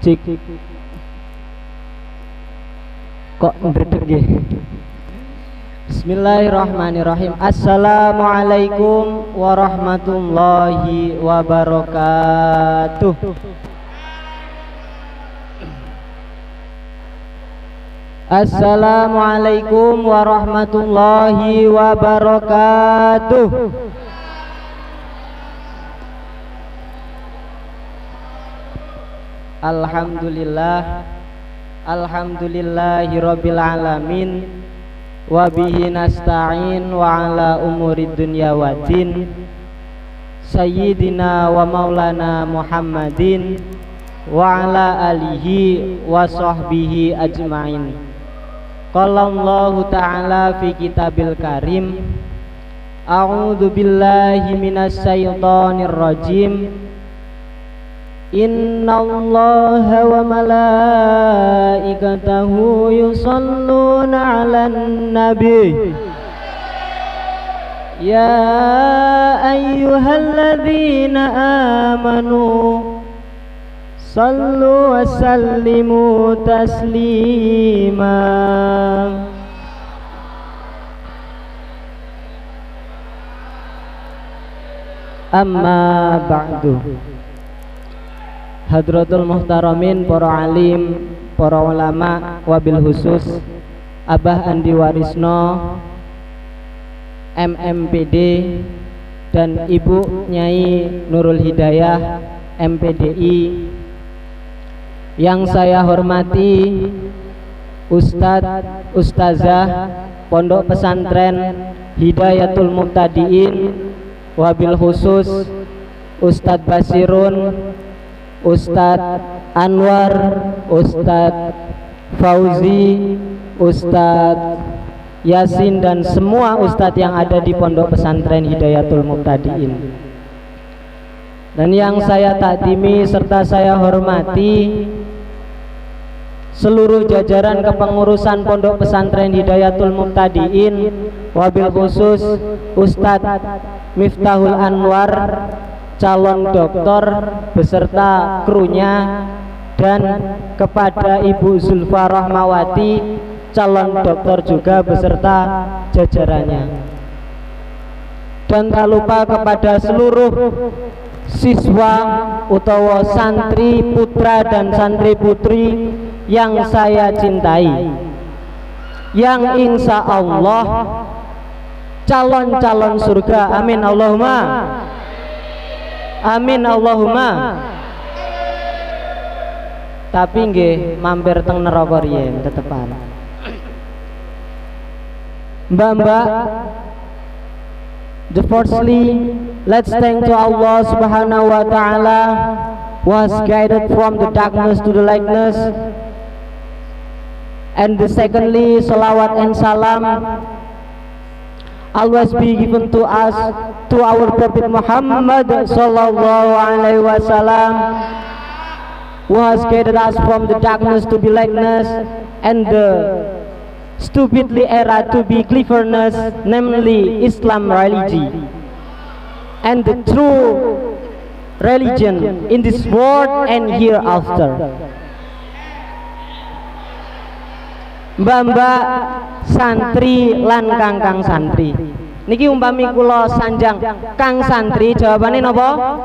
Cik kok ndredeg nggih. Bismillahirrahmanirrahim. Assalamualaikum warahmatullahi wabarakatuh. Assalamualaikum warahmatullahi wabarakatuh. Alhamdulillah, alhamdulillahirabbil alamin, wa bihi nasta'in wa ala umurid dunya waddin, sayyidina wa maulana Muhammadin wa ala alihi wa sahbihi ajmain. Qala Allahu ta'ala fi kitabil karim, a'udzu billahi minasy syaithanir rajim. Innallaha wa malaikatahu yusholluna 'alan nabi. Ya ayyuhalladzina amanu sallu wa sallimu taslima. Amma ba'du. Hadratul muhtaramin, para alim, para ulama, wabil khusus Abah Andi Warisno MMPD dan Ibu Nyai Nurul Hidayah MPDI, yang saya hormati Ustadz, Ustazah Pondok Pesantren Hidayatul Muqtadiin, wabil khusus Ustadz Basirun, Ustadz Anwar, Ustadz Fauzi, Ustadz Yasin, dan semua ustadz yang ada di Pondok Pesantren Hidayatul Muqtadiin. Dan yang saya takdimi serta saya hormati seluruh jajaran kepengurusan Pondok Pesantren Hidayatul Muqtadiin, wabil khusus Ustadz Miftahul Anwar, calon doktor beserta krunya, dan kepada Ibu Zulfa Rahmawati, calon doktor juga beserta jajarannya. Dan tak lupa kepada seluruh siswa utawa santri putra dan santri putri yang saya cintai, yang insya Allah calon-calon surga. Amin Allahumma amin Allahumma. Tapi nggih mampir teng neraka riyen tetepan. Mbak-mbak, firstly let's thank to Allah subhanahu wa ta'ala who has guided from the darkness to the lightness. And the secondly, salawat and salam always be given to us, to our Prophet Muhammad sallallahu alaihi wasallam, who has guided us from the darkness to be lightness and the stupidly era to be cleverness, namely Islam religion, and the true religion in this world and hereafter. Mbak-mbak santri lan kang santri, niki umpami kula sanjang kang santri, jawabane napa?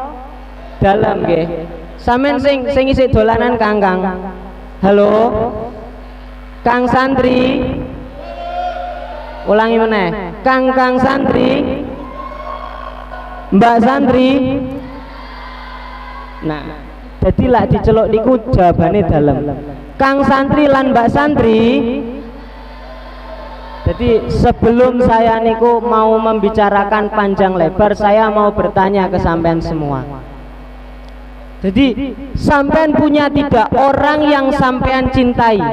Dalem nggih. Sampeyan sing isih dolanan kang. Halo. Kang santri. Ulangi meneh. Kang santri. Mbak santri. Nah, dadi lak diceluk niku jawabane dalem. Kang santri lan mbak santri. Jadi sebelum saya niku mau membicarakan panjang lebar, saya mau bertanya ke sampean semua. Jadi sampean punya 3 orang yang sampean cintai.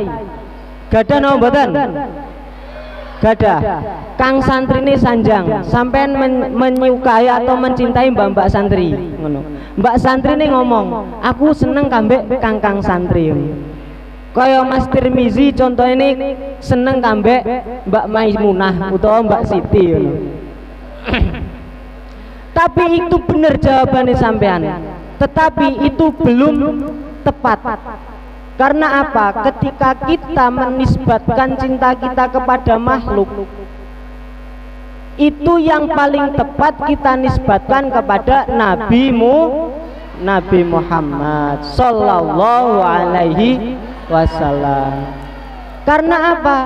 Gadah napa mboten? Gadah. Kang santri ini sanjang, sampean menyukai atau mencintai mbak santri ngono. Mbak santri ini ngomong, aku seneng kambek kang santri. Kaya Mas Tirmizi contoh ini seneng kambek Mbak Maimunah utawa Mbak Siti. Tapi itu bener jawabannya sampean. tetapi itu belum tepat. Karena apa? Ketika kita menisbatkan cinta kita kepada makhluk, itu yang paling tepat kita nisbatkan kepada Nabi Muhammad sallallahu alaihi wasallam. Karena apa?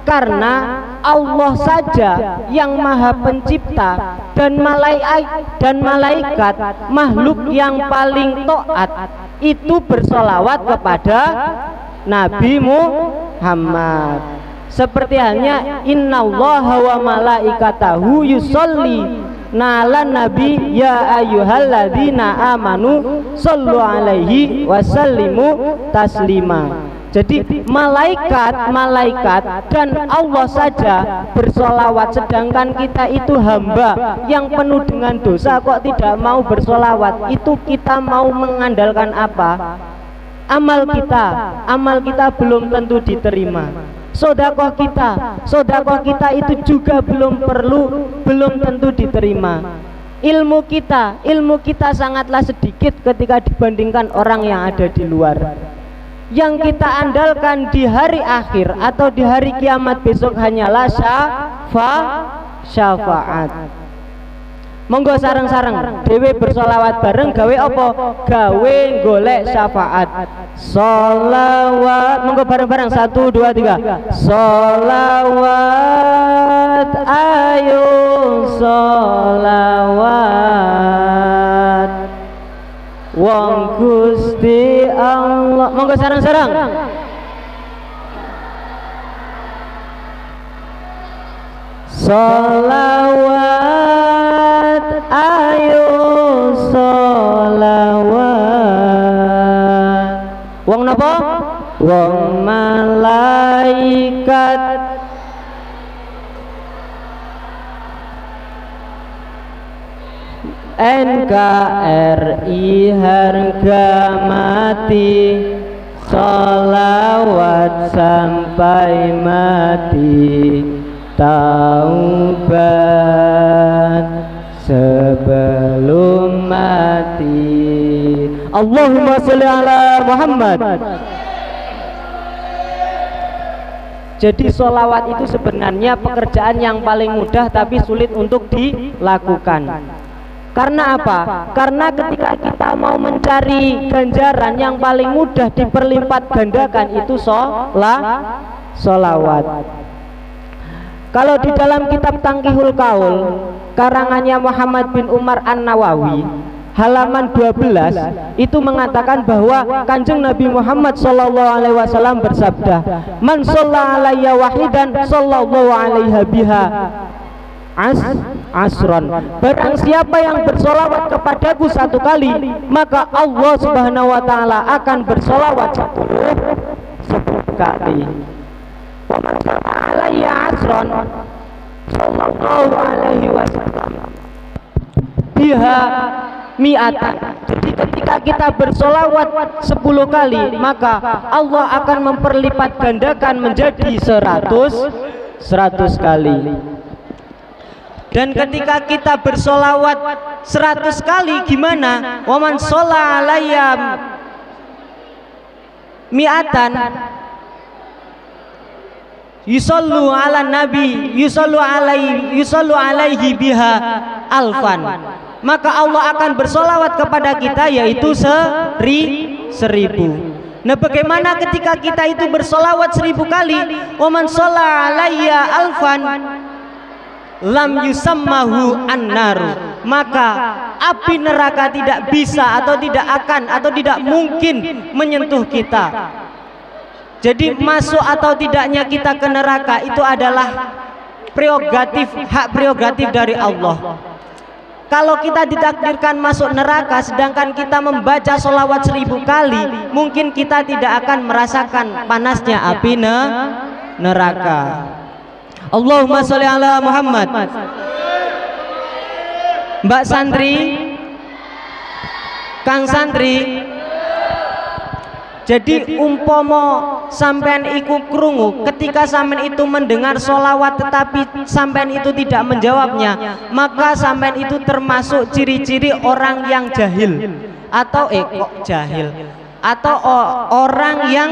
Karena Allah saja yang maha pencipta dan malaikat makhluk yang paling taat itu bersolawat kepada Nabi Muhammad. Seperti halnya innallaha wa malaikatahu yusolli nalan nabi ya ayyuhalladzina amanu sallu alaihi wasallimu taslima. Jadi malaikat dan Allah saja bersolawat, sedangkan kita itu hamba yang penuh dengan dosa kok tidak mau bersolawat. Itu kita mau mengandalkan apa? Amal kita belum tentu diterima. Sodakoh kita itu juga belum tentu diterima. Ilmu kita sangatlah sedikit ketika dibandingkan orang yang ada di luar. Yang kita andalkan di hari akhir atau di hari kiamat besok hanyalah syafaat. Monggo sareng-sareng dewe bersolawat bareng gawe apa? Gawe golek syafaat. Solawat, monggo bareng-bareng 1, 2, 3. Solawat, ayo solawat. Wong Gusti Allah, monggo sareng-sareng. Solawat, ayo solawat. Wong napa? Wong malaikat. NKRI harga mati, sholawat sampai mati, taubat sebelum mati. Allahumma sholli ala Muhammad. Jadi sholawat itu sebenarnya pekerjaan yang paling mudah tapi sulit untuk dilakukan. Karena apa? Karena ketika kita mau mencari ganjaran yang paling mudah diperlipat gandakan itu sholawat. Kalau di dalam kitab Tangkihul Kaul karangannya Muhammad bin Umar An-Nawawi halaman 12 itu mengatakan bahwa Kanjeng Nabi Muhammad SAW bersabda, "Man shalla alayya wahidan sallallahu alaihi biha asron." Barang siapa yang bersolawat kepadaku 1 kali, maka Allah Subhanahu wa ta'ala akan bersolawat 10 kali. Wa man shalla alayya asron sallallahu alaihi wasallam biha mi'atan. Jadi ketika kita bersolawat 10 kali, maka Allah akan memperlipat gandakan menjadi 100 kali. Dan ketika kita bersolawat 100 kali gimana? Waman sholla alayya mi'atan yusallu ala nabi yusallu alaihi biha alfan. Maka Allah akan bersolawat kepada kita yaitu 1000. Nah, bagaimana ketika kita itu bersolawat 1000 kali? Waman sholla alayya alfan lam yusammahu annaru, maka api neraka tidak bisa atau tidak akan atau tidak mungkin menyentuh kita. Jadi masuk atau tidaknya kita ke neraka itu adalah hak prerogatif dari Allah. Kalau kita ditakdirkan masuk neraka sedangkan kita membaca sholawat 1000 kali, mungkin kita tidak akan merasakan panasnya api neraka. Allahumma sholli ala Muhammad. Mbak santri, Kang santri, Jadi umpomo sampean iku krungu, ketika sampean itu mendengar solawat tetapi sampean itu tidak menjawabnya, maka sampean itu termasuk ciri-ciri orang yang jahil atau kok jahil atau orang yang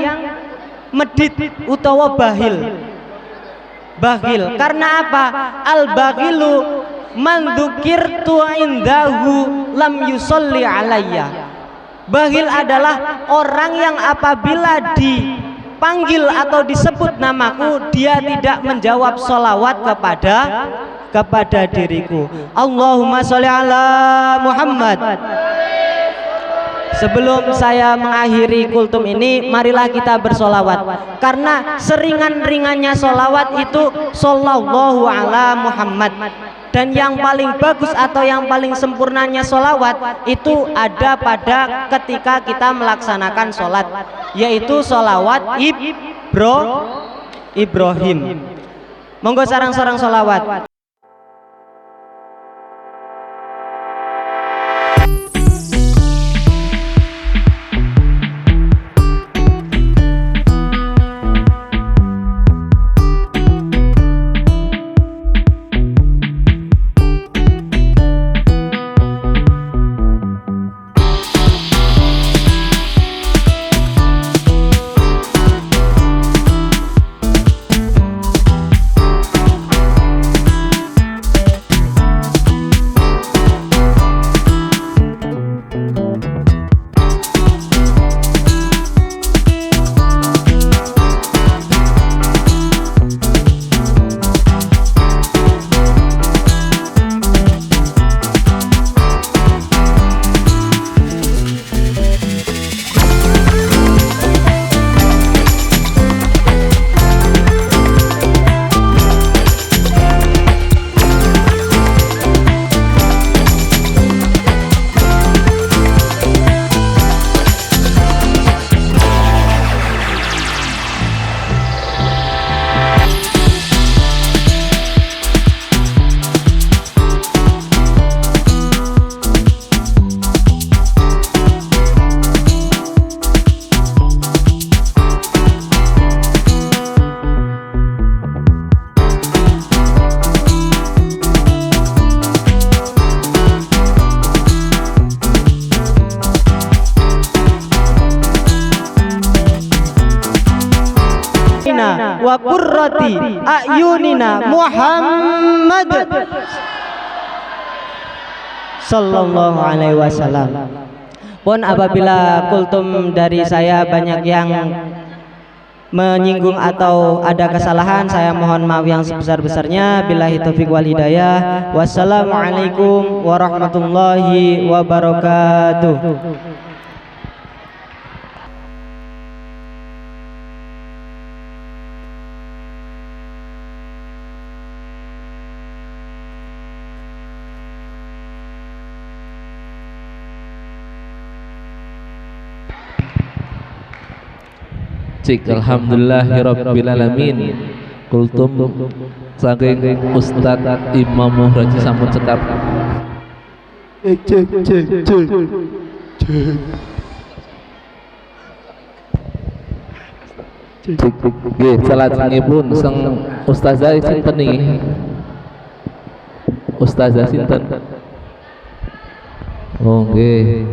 medit utawa bahil. Bakhil karena apa? Al bakhilu man dzukirtu indahu lam yusolli alayya. Bakhil adalah orang yang apabila dipanggil atau disebut namaku, dia tidak menjawab sholawat kepada diriku. Allahumma sholli ala Muhammad. Sebelum saya mengakhiri kultum ini, marilah kita bersolawat, karena seringan-ringannya solawat itu sallallahu ala Muhammad. Dan yang paling bagus atau yang paling sempurnanya solawat itu ada pada ketika kita melaksanakan sholat, yaitu solawat Ibrahim. Monggo sarang-sarang solawat. Wa qurrati ayunina Muhammad sallallahu alaihi wasallam. Pun apabila kultum dari saya banyak yang menyinggung atau ada kesalahan, saya mohon maaf yang sebesar-besarnya. Billahi taufiq wal hidayah. Wassalamualaikum warahmatullahi wabarakatuh. Cik alhamdulillahirabbil alamin. Kultum saking Ustaz Imam Muhraji sampun cekap. Cek. Nggih, salajengipun sang ustazah sinten niki? Ustazah sinten? Oh nggih.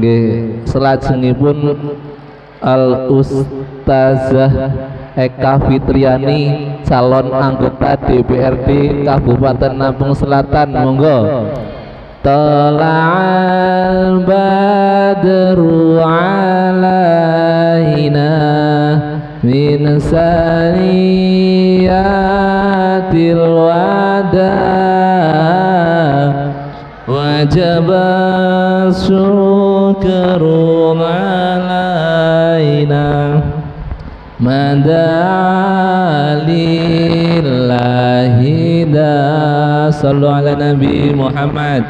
Nggih, salajengipun Al Ustazah Eka Fitriani, calon anggota DPRD Kabupaten Lampung Selatan. Monggo. Tala'al badru alaina min saniyatil wada wajaba syukru alaina madalillahi da. Sallu ala Nabi Muhammad.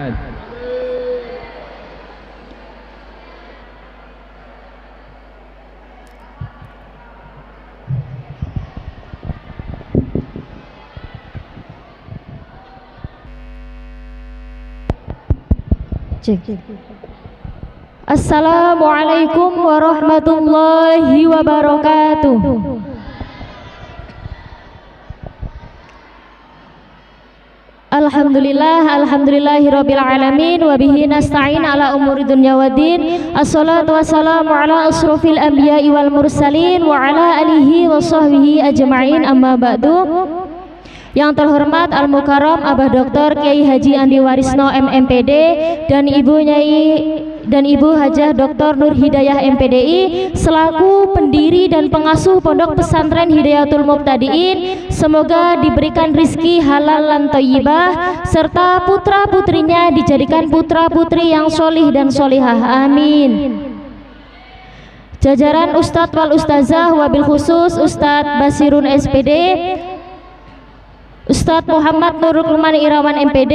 Cek. Assalamualaikum warahmatullahi wabarakatuh. Alhamdulillahirabbil alamin wa bihi nasta'in ala umuri dunya waddin. Assalatu wassalamu ala asrofil anbiya'i wal mursalin wa ala alihi wa sahbihi ajma'in, amma ba'du. Yang terhormat Al-Mukarram Abah Dr. Kiai Haji Andi Warisno MMPD dan Ibu Hajah Dr. Nur Hidayah MPDI selaku pendiri dan pengasuh Pondok Pesantren Hidayatul Mubtadiin, semoga diberikan rizki halal dan thayyibah serta putra-putrinya dijadikan putra-putri yang solih dan solihah, amin. Jajaran Ustadz wal Ustazah, wabil khusus Ustadz Basirun SPD, Ustadz Muhammad Nurul Ruman Irawan MPD,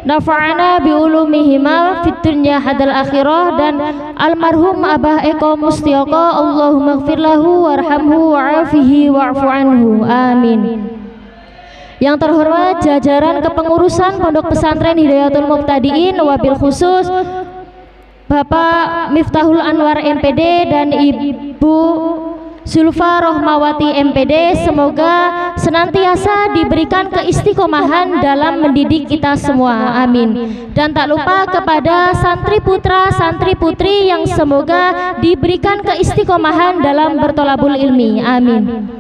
nafa'ana biulumihima fid dunya hadal akhirah, dan almarhum Abah Eko Mustioko, Allahumma gfir lahu warhamhu wa'afihi wa'fu anhu, amin. Yang terhormat jajaran kepengurusan Pondok Pesantren Hidayatul Mubtadiin, wabil khusus Bapak Miftahul Anwar MPD dan Ibu Zulfa Rohmawati MPD, semoga senantiasa diberikan keistiqomahan dalam mendidik kita semua, amin. Dan tak lupa kepada santri putra, santri putri yang semoga diberikan keistiqomahan dalam bertolabul ilmi, amin.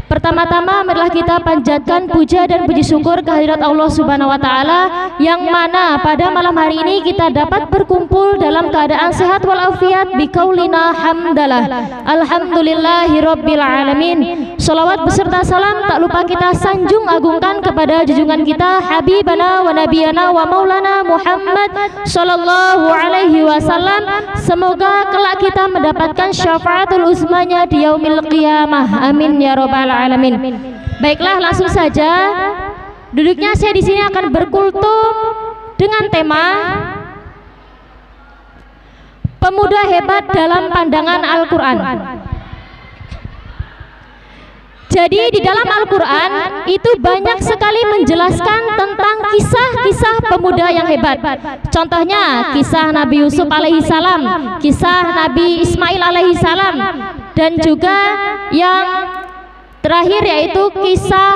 Pertama-tama marilah kita panjatkan puja dan puji syukur kehadirat Allah Subhanahu wa taala, yang mana pada malam hari ini kita dapat berkumpul dalam keadaan sehat walafiat biqaulina hamdalah. Alhamdulillahirabbil alamin. Shalawat beserta salam tak lupa kita sanjung agungkan kepada junjungan kita Habibana wa Nabiyana wa Maulana Muhammad sallallahu alaihi wasallam. Semoga kelak kita mendapatkan syafaatul uzmanya di yaumil qiyamah, amin ya rabbal alamin. Baiklah, langsung saja duduknya saya di sini akan berkultum dengan tema pemuda hebat dalam pandangan Al-Qur'an. Jadi di dalam Al-Quran itu banyak sekali menjelaskan tentang kisah-kisah pemuda yang hebat. Contohnya kisah Nabi Yusuf alaihissalam, kisah Nabi Ismail alaihissalam, dan juga yang terakhir yaitu kisah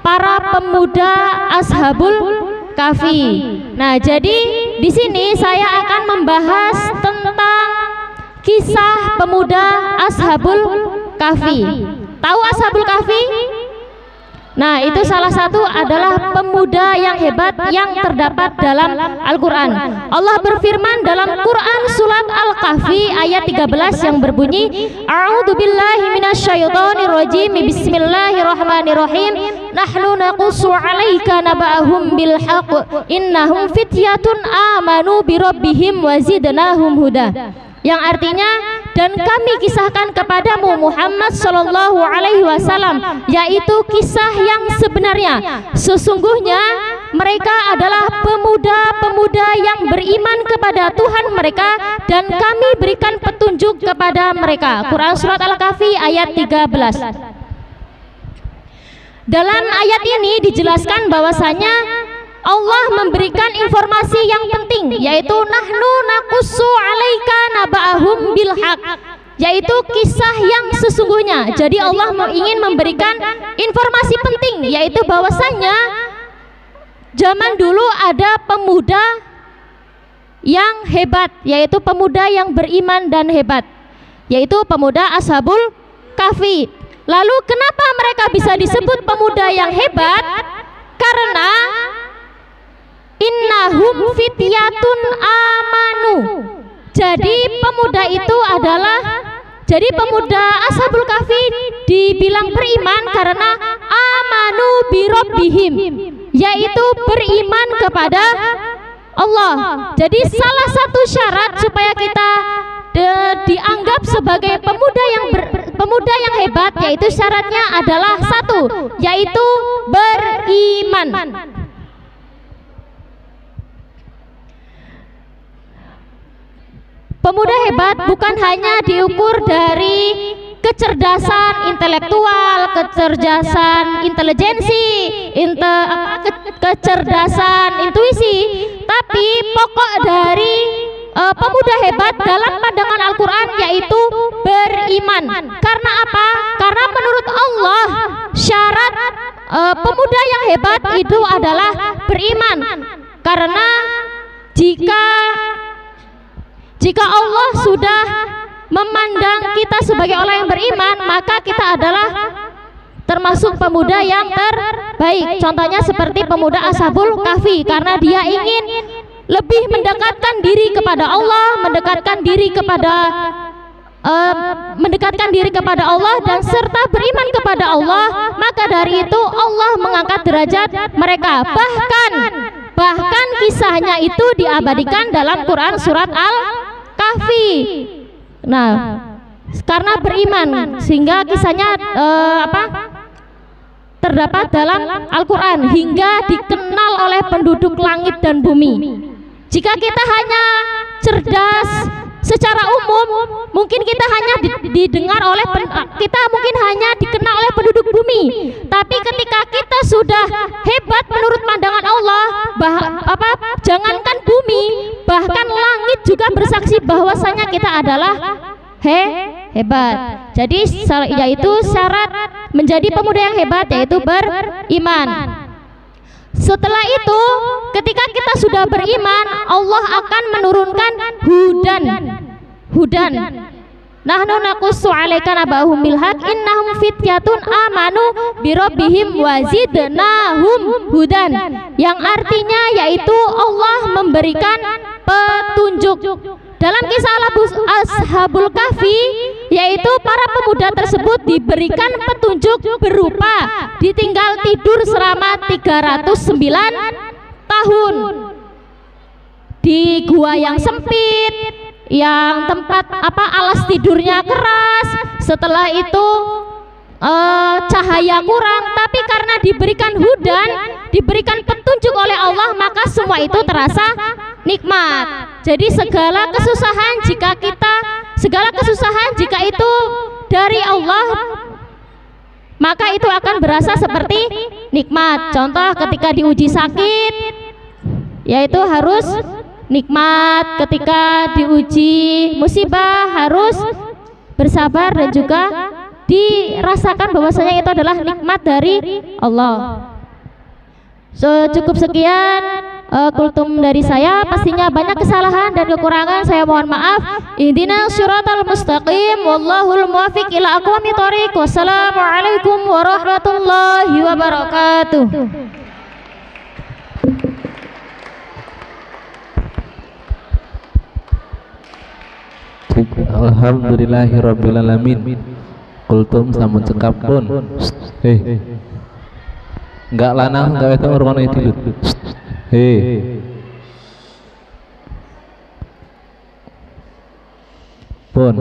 para pemuda Ashabul Kahfi. Nah, jadi di sini saya akan membahas tentang kisah pemuda Ashabul Kahfi. Tahu Ashabul Kahfi? Nah, itu salah satu adalah pemuda yang hebat yang terdapat dalam Al-Quran. Allah berfirman dalam Quran surat Al-Kahfi ayat 13 yang berbunyi, A'udzubillahi minasyaitonirrajim, bismillahirrahmanirrahim, nahnu naqussu 'alaika naba'ahum bil haqq innahum fityatun amanu birabbihim wa zidnahum huda. Yang artinya, dan kami kisahkan kepadamu Muhammad sallallahu alaihi wasallam, yaitu kisah yang sebenarnya. Sesungguhnya mereka adalah pemuda-pemuda yang beriman kepada Tuhan mereka, dan kami berikan petunjuk kepada mereka. Quran surat Al-Kahfi ayat 13. Dalam ayat ini dijelaskan bahwasanya Allah memberikan informasi yang penting, yaitu nahnu naqussu 'alaika naba'ahum bil haq, yaitu kisah yang sesungguhnya. Jadi Allah ingin memberikan informasi penting, yaitu bahwasanya zaman dulu ada pemuda yang hebat, yaitu pemuda yang beriman dan hebat, yaitu pemuda Ashabul Kahfi. Lalu kenapa mereka bisa disebut pemuda yang hebat? Karena innahum fityatun amanu. Jadi pemuda itu adalah, jadi pemuda Ashabul Kahfi dibilang beriman karena amanu birabbihim, yaitu beriman kepada Allah. Jadi salah satu syarat supaya kita dianggap sebagai pemuda yang hebat, yaitu syaratnya adalah satu, yaitu beriman. Pemuda hebat bukan hanya diukur dari kecerdasan intelektual, kecerdasan intelijensi, kecerdasan intuisi, tapi pokok dari pemuda hebat dalam pandangan Al-Quran yaitu beriman. Karena apa? Karena menurut Allah syarat pemuda yang hebat itu adalah beriman. Karena jika Allah sudah memandang kita sebagai orang yang beriman, maka kita adalah termasuk pemuda yang terbaik. Contohnya seperti pemuda Ashabul Kahfi, karena dia ingin lebih mendekatkan diri kepada Allah, mendekatkan diri kepada Allah dan serta beriman kepada Allah. Maka dari itu Allah mengangkat derajat mereka. Bahkan kisahnya itu diabadikan dalam Quran surat Al-Kahfi. Nah, karena beriman sehingga kisahnya terdapat dalam Al-Quran hingga dikenal oleh penduduk langit dan bumi. Jika kita hanya cerdas secara umum, mungkin kita hanya didengar oleh kita mungkin hanya dikenal oleh penduduk bumi. Tapi ketika kita sudah hebat menurut pandangan Allah, jangankan bumi, bahkan langit juga bersaksi bahwasanya kita adalah hebat. Jadi yaitu syarat menjadi pemuda yang hebat yaitu beriman. Setelah itu, ketika kita sudah beriman, Allah akan menurunkan hudan. Nahnu naqussu 'alaika naba'ahum bil haqq innahum fityatun amanu bi rabbihim wa zidnahum hudan. Yang artinya yaitu Allah memberikan petunjuk. Dalam kisah Ashabul Kahfi, yaitu para pemuda tersebut diberikan petunjuk berupa ditinggal tidur selama 309 tahun di gua yang sempit, yang tempat alas tidurnya keras. Setelah itu cahaya kurang, tapi karena diberikan hudan, diberikan petunjuk oleh Allah, maka semua itu terasa nikmat. Jadi segala kesusahan jika itu dari Allah, maka itu akan berasa seperti nikmat. Contoh ketika diuji sakit, yaitu harus nikmat. Ketika diuji musibah harus bersabar dan juga dirasakan bahwasanya itu adalah nikmat dari Allah. Cukup sekian kultum dari saya. Pastinya banyak kesalahan dan kekurangan, saya mohon maaf. Ihdinas syiratal mustaqim, wallahul muwaffiq ila aqwamit thoriq. Wassalamualaikum warahmatullahi wabarakatuh. Alhamdulillahirabbil alamin. Kultum sampun cekap pun. Enggak lanang enggak wedok ngrungokno iki lho. Pun.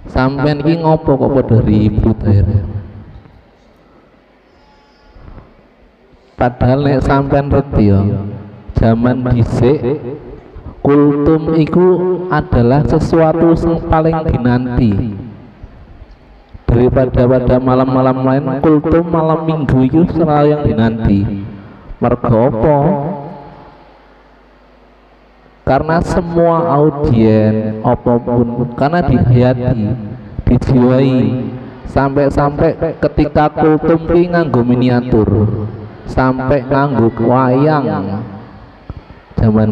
Sampeyan iki ngopo kok padha ribut akhirnya? Padahal nek sampeyan reti ya, zaman dhisik kultum iku adalah sesuatu yang paling dinanti daripada pada malam-malam lain. Kultum malam minggu itu selalu yang dinanti. Mergo apa? Karena semua audien apapun karena dihayati, dijiwai, sampai ketika kultum ki nganggo miniatur, sampai nganggo wayang zaman